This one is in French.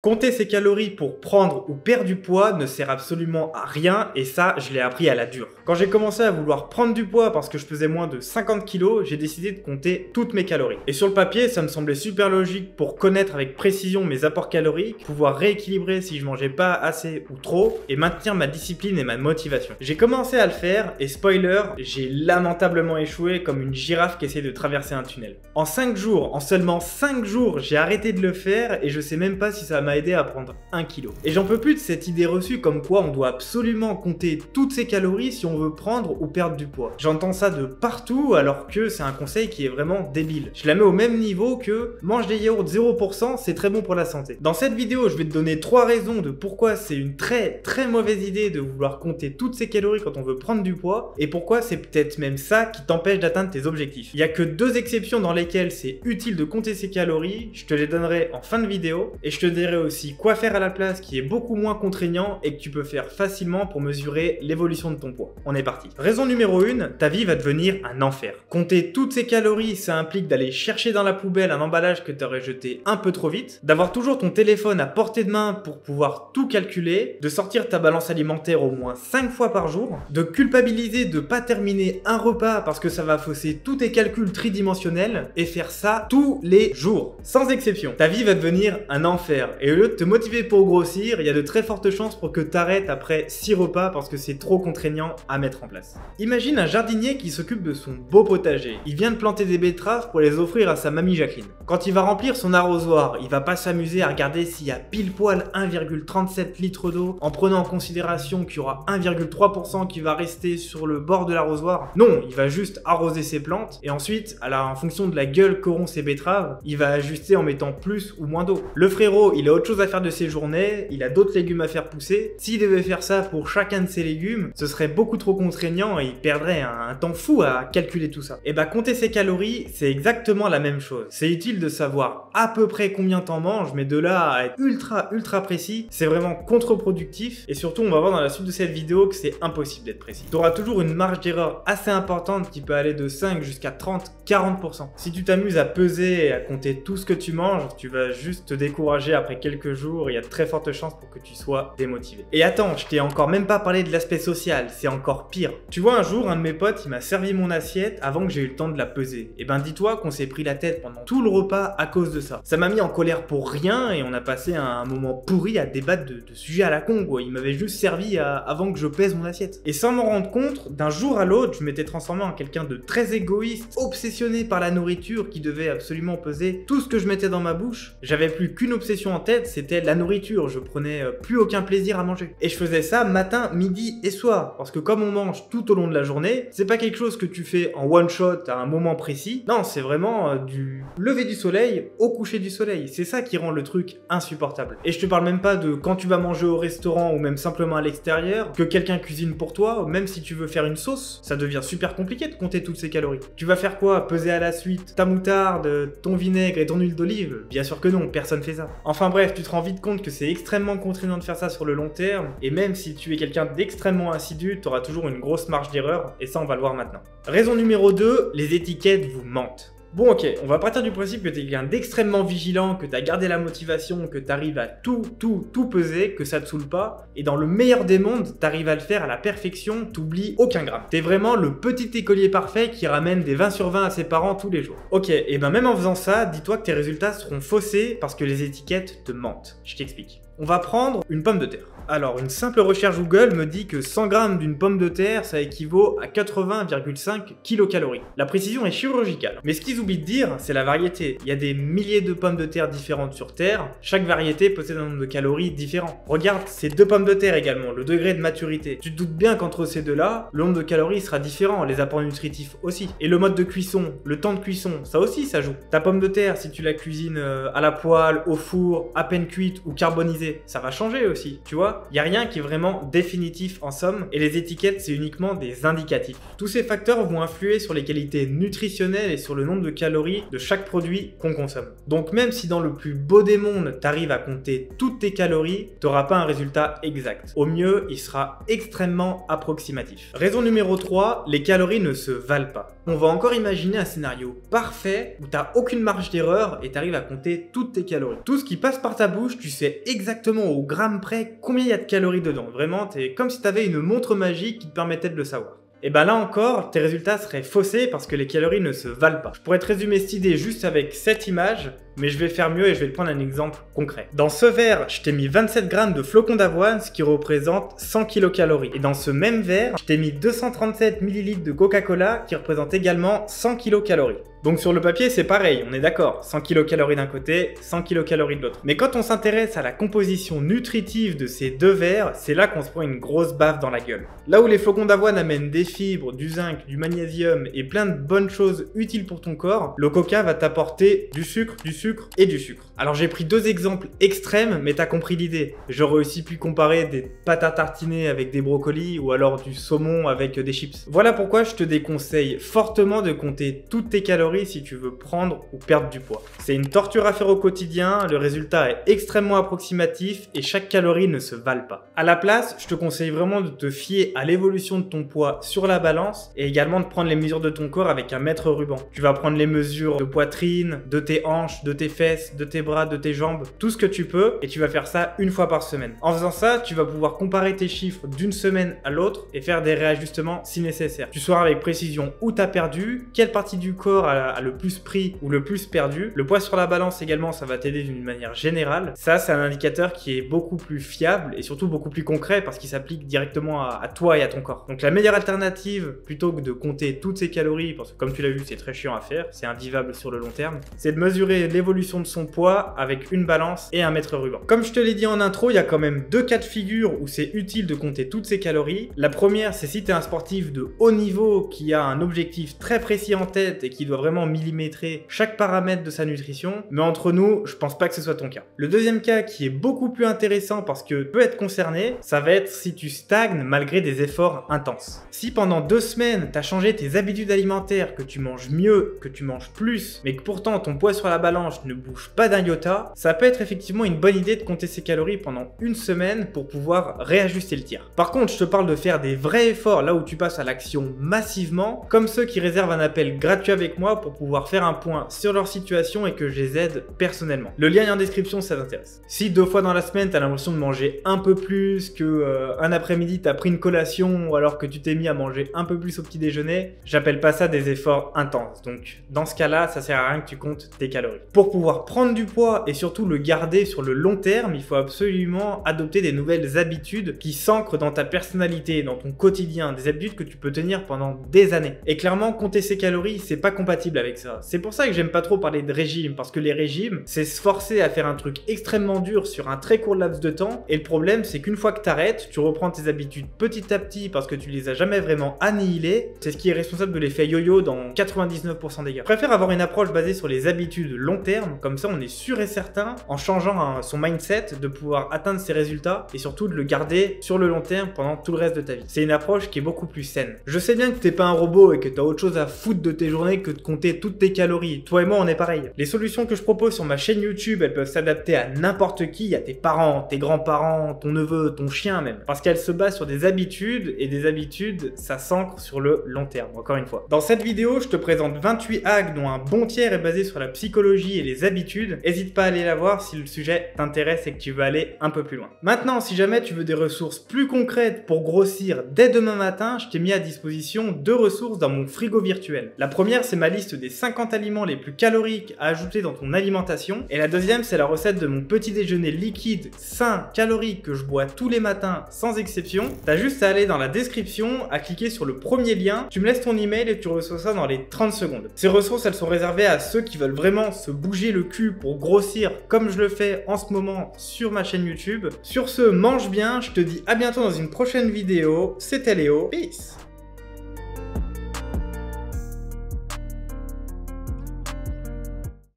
Compter ses calories pour prendre ou perdre du poids ne sert absolument à rien et ça, je l'ai appris à la dure. Quand j'ai commencé à vouloir prendre du poids parce que je pesais moins de 50 kilos, j'ai décidé de compter toutes mes calories. Et sur le papier, ça me semblait super logique pour connaître avec précision mes apports caloriques, pouvoir rééquilibrer si je mangeais pas assez ou trop et maintenir ma discipline et ma motivation. J'ai commencé à le faire et spoiler, j'ai lamentablement échoué comme une girafe qui essaie de traverser un tunnel. En 5 jours, en seulement 5 jours, j'ai arrêté de le faire et je sais même pas si ça m'a aidé à prendre 1 kg. Et j'en peux plus de cette idée reçue comme quoi on doit absolument compter toutes ses calories si on veut prendre ou perdre du poids. J'entends ça de partout alors que c'est un conseil qui est vraiment débile. Je la mets au même niveau que mange des yaourts 0%, c'est très bon pour la santé. Dans cette vidéo, je vais te donner 3 raisons de pourquoi c'est une très mauvaise idée de vouloir compter toutes ses calories quand on veut prendre du poids et pourquoi c'est peut-être même ça qui t'empêche d'atteindre tes objectifs. Il n'y a que 2 exceptions dans lesquelles c'est utile de compter ses calories, je te les donnerai en fin de vidéo et je te dirai aussi quoi faire à la place qui est beaucoup moins contraignant et que tu peux faire facilement pour mesurer l'évolution de ton poids. On est parti. Raison numéro 1, ta vie va devenir un enfer. Compter toutes ses calories, ça implique d'aller chercher dans la poubelle un emballage que tu aurais jeté un peu trop vite, d'avoir toujours ton téléphone à portée de main pour pouvoir tout calculer, de sortir ta balance alimentaire au moins 5 fois par jour, de culpabiliser de pas terminer un repas parce que ça va fausser tous tes calculs tridimensionnels et faire ça tous les jours. Sans exception, ta vie va devenir un enfer et au lieu de te motiver pour grossir, il y a de très fortes chances pour que tu arrêtes après 6 repas parce que c'est trop contraignant à mettre en place. Imagine un jardinier qui s'occupe de son beau potager. Il vient de planter des betteraves pour les offrir à sa mamie Jacqueline. Quand il va remplir son arrosoir, il va pas s'amuser à regarder s'il y a pile poil 1,37 litres d'eau en prenant en considération qu'il y aura 1,3% qui va rester sur le bord de l'arrosoir. Non, il va juste arroser ses plantes et ensuite, en fonction de la gueule qu'auront ses betteraves, il va ajuster en mettant plus ou moins d'eau. Le frérot, il a autre chose à faire de ses journées, il a d'autres légumes à faire pousser. S'il devait faire ça pour chacun de ses légumes, ce serait beaucoup trop contraignant et il perdrait un temps fou à calculer tout ça. Et bah compter ses calories, c'est exactement la même chose. C'est utile de savoir à peu près combien t'en manges, mais de là à être ultra précis, c'est vraiment contre-productif et surtout on va voir dans la suite de cette vidéo que c'est impossible d'être précis. Tu auras toujours une marge d'erreur assez importante qui peut aller de 5 jusqu'à 30-40%. Si tu t'amuses à peser et à compter tout ce que tu manges, tu vas juste te décourager après quelques jours, il y a de très fortes chances pour que tu sois démotivé. Et attends, je t'ai encore même pas parlé de l'aspect social, c'est encore pire. Tu vois, un jour, un de mes potes, il m'a servi mon assiette avant que j'ai eu le temps de la peser. Et ben dis-toi qu'on s'est pris la tête pendant tout le repas à cause de ça. Ça m'a mis en colère pour rien et on a passé un moment pourri à débattre de sujets à la con, quoi. Il m'avait juste servi avant que je pèse mon assiette. Et sans m'en rendre compte, d'un jour à l'autre, je m'étais transformé en quelqu'un de très égoïste, obsessionné par la nourriture qui devait absolument peser tout ce que je mettais dans ma bouche. J'avais plus qu'une obsession en tête, c'était la nourriture. Je prenais plus aucun plaisir à manger. Et je faisais ça matin, midi et soir. Parce que comme on mange tout au long de la journée, c'est pas quelque chose que tu fais en one shot à un moment précis. Non, c'est vraiment du lever du soleil au coucher du soleil. C'est ça qui rend le truc insupportable. Et je te parle même pas de quand tu vas manger au restaurant ou même simplement à l'extérieur, que quelqu'un cuisine pour toi, même si tu veux faire une sauce, ça devient super compliqué de compter toutes ces calories. Tu vas faire quoi? Peser à la suite ta moutarde, ton vinaigre et ton huile d'olive? Bien sûr que non, personne fait ça. Enfin bref, tu te rends vite compte que c'est extrêmement contraignant de faire ça sur le long terme, et même si tu es quelqu'un d'extrêmement assidu, tu auras toujours une grosse marge d'erreur, et ça on va le voir maintenant. Raison numéro 2, les étiquettes vous mentent. Bon ok, on va partir du principe que tu es quelqu'un d'extrêmement vigilant, que tu as gardé la motivation, que tu arrives à tout peser, que ça te saoule pas, et dans le meilleur des mondes, tu arrives à le faire à la perfection, t'oublies aucun gramme. T'es vraiment le petit écolier parfait qui ramène des 20 sur 20 à ses parents tous les jours. Ok, et ben même en faisant ça, dis-toi que tes résultats seront faussés parce que les étiquettes te mentent. Je t'explique. On va prendre une pomme de terre. Alors, une simple recherche Google me dit que 100 grammes d'une pomme de terre, ça équivaut à 80,5 kilocalories. La précision est chirurgicale. Mais ce qu'ils oublient de dire, c'est la variété. Il y a des milliers de pommes de terre différentes sur Terre. Chaque variété possède un nombre de calories différent. Regarde ces 2 pommes de terre également, le degré de maturité. Tu te doutes bien qu'entre ces deux-là, le nombre de calories sera différent, les apports nutritifs aussi. Et le mode de cuisson, le temps de cuisson, ça aussi ça joue. Ta pomme de terre, si tu la cuisines à la poêle, au four, à peine cuite ou carbonisée, ça va changer aussi, tu vois. Il n'y a rien qui est vraiment définitif en somme et les étiquettes c'est uniquement des indicatifs. Tous ces facteurs vont influer sur les qualités nutritionnelles et sur le nombre de de calories de chaque produit qu'on consomme. Donc même si dans le plus beau des mondes, tu arrives à compter toutes tes calories, tu n'auras pas un résultat exact. Au mieux, il sera extrêmement approximatif. Raison numéro 3, les calories ne se valent pas. On va encore imaginer un scénario parfait où tu n'as aucune marge d'erreur et tu arrives à compter toutes tes calories. Tout ce qui passe par ta bouche, tu sais exactement au gramme près combien il y a de calories dedans. Vraiment, c'est comme si tu avais une montre magique qui te permettait de le savoir. Et ben là encore, tes résultats seraient faussés parce que les calories ne se valent pas. Je pourrais te résumer cette idée juste avec cette image, mais je vais faire mieux et je vais te prendre un exemple concret. Dans ce verre, je t'ai mis 27 grammes de flocons d'avoine, ce qui représente 100 kilocalories. Et dans ce même verre, je t'ai mis 237 ml de Coca-Cola, qui représente également 100 kilocalories. Donc sur le papier, c'est pareil, on est d'accord. 100 kilocalories d'un côté, 100 kilocalories de l'autre. Mais quand on s'intéresse à la composition nutritive de ces deux verres, c'est là qu'on se prend une grosse baffe dans la gueule. Là où les flocons d'avoine amènent des fibres, du zinc, du magnésium et plein de bonnes choses utiles pour ton corps, le Coca va t'apporter du sucre et du sucre. Alors j'ai pris deux exemples extrêmes, mais t'as compris l'idée. J'aurais aussi pu comparer des pâtes à tartiner avec des brocolis ou alors du saumon avec des chips. Voilà pourquoi je te déconseille fortement de compter toutes tes calories si tu veux prendre ou perdre du poids. C'est une torture à faire au quotidien, le résultat est extrêmement approximatif et chaque calorie ne se vale pas. À la place, je te conseille vraiment de te fier à l'évolution de ton poids sur la balance et également de prendre les mesures de ton corps avec un mètre ruban. Tu vas prendre les mesures de poitrine, de tes hanches, de tes fesses, de tes bras, de tes jambes, tout ce que tu peux et tu vas faire ça une fois par semaine. En faisant ça, tu vas pouvoir comparer tes chiffres d'une semaine à l'autre et faire des réajustements si nécessaire. Tu sauras avec précision où tu as perdu, quelle partie du corps a le plus pris ou le plus perdu. Le poids sur la balance également, ça va t'aider d'une manière générale. Ça, c'est un indicateur qui est beaucoup plus fiable et surtout beaucoup plus concret parce qu'il s'applique directement à toi et à ton corps. Donc la meilleure alternative, plutôt que de compter toutes ces calories, parce que comme tu l'as vu, c'est très chiant à faire, c'est invivable sur le long terme, c'est de mesurer l'évolution de son poids avec une balance et un mètre ruban. Comme je te l'ai dit en intro, il y a quand même deux cas de figure où c'est utile de compter toutes ces calories. La première, c'est si tu es un sportif de haut niveau qui a un objectif très précis en tête et qui doit vraiment millimétrer chaque paramètre de sa nutrition, mais entre nous, je pense pas que ce soit ton cas. Le deuxième cas qui est beaucoup plus intéressant parce que peut être concerné, ça va être si tu stagnes malgré des efforts intenses. Si pendant 2 semaines, tu as changé tes habitudes alimentaires, que tu manges mieux, que tu manges plus, mais que pourtant ton poids sur la balance ne bouge pas d'un iota, ça peut être effectivement une bonne idée de compter ses calories pendant 1 semaine pour pouvoir réajuster le tir. Par contre, je te parle de faire des vrais efforts là où tu passes à l'action massivement, comme ceux qui réservent un appel gratuit avec moi pour pouvoir faire un point sur leur situation et que je les aide personnellement. Le lien est en description si ça t'intéresse. Si 2 fois dans la semaine, tu as l'impression de manger un peu plus, que un après-midi, tu as pris une collation ou alors que tu t'es mis à manger un peu plus au petit déjeuner, j'appelle pas ça des efforts intenses. Donc dans ce cas-là, ça sert à rien que tu comptes tes calories. Pour pouvoir prendre du poids et surtout le garder sur le long terme, il faut absolument adopter des nouvelles habitudes qui s'ancrent dans ta personnalité, dans ton quotidien, des habitudes que tu peux tenir pendant des années. Et clairement, compter ses calories, c'est pas compatible avec ça. C'est pour ça que j'aime pas trop parler de régime, parce que les régimes, c'est se forcer à faire un truc extrêmement dur sur un très court laps de temps, et le problème, c'est qu'une fois que t'arrêtes, tu reprends tes habitudes petit à petit parce que tu les as jamais vraiment annihilées. C'est ce qui est responsable de l'effet yo-yo dans 99% des cas. Je préfère avoir une approche basée sur les habitudes long terme, comme ça on est sûr et certain, en changeant son mindset, de pouvoir atteindre ses résultats et surtout de le garder sur le long terme pendant tout le reste de ta vie. C'est une approche qui est beaucoup plus saine. Je sais bien que t'es pas un robot et que t'as autre chose à foutre de tes journées que de compter toutes tes calories. Toi et moi, on est pareil. Les solutions que je propose sur ma chaîne YouTube, elles peuvent s'adapter à n'importe qui, à tes parents, tes grands-parents, ton neveu, ton chien même. Parce qu'elles se basent sur des habitudes et des habitudes, ça s'ancre sur le long terme, encore une fois. Dans cette vidéo, je te présente 28 hacks dont un bon tiers est basé sur la psychologie et les habitudes. N'hésite pas à aller la voir si le sujet t'intéresse et que tu veux aller un peu plus loin. Maintenant, si jamais tu veux des ressources plus concrètes pour grossir dès demain matin, je t'ai mis à disposition 2 ressources dans mon frigo virtuel. La première, c'est ma liste des 50 aliments les plus caloriques à ajouter dans ton alimentation. Et la deuxième, c'est la recette de mon petit déjeuner liquide, sain, calorique que je bois tous les matins sans exception. T'as juste à aller dans la description, à cliquer sur le premier lien, tu me laisses ton email et tu reçois ça dans les 30 secondes. Ces ressources, elles sont réservées à ceux qui veulent vraiment se bouger le cul pour grossir comme je le fais en ce moment sur ma chaîne YouTube. Sur ce, mange bien, je te dis à bientôt dans une prochaine vidéo. C'était Léo, peace!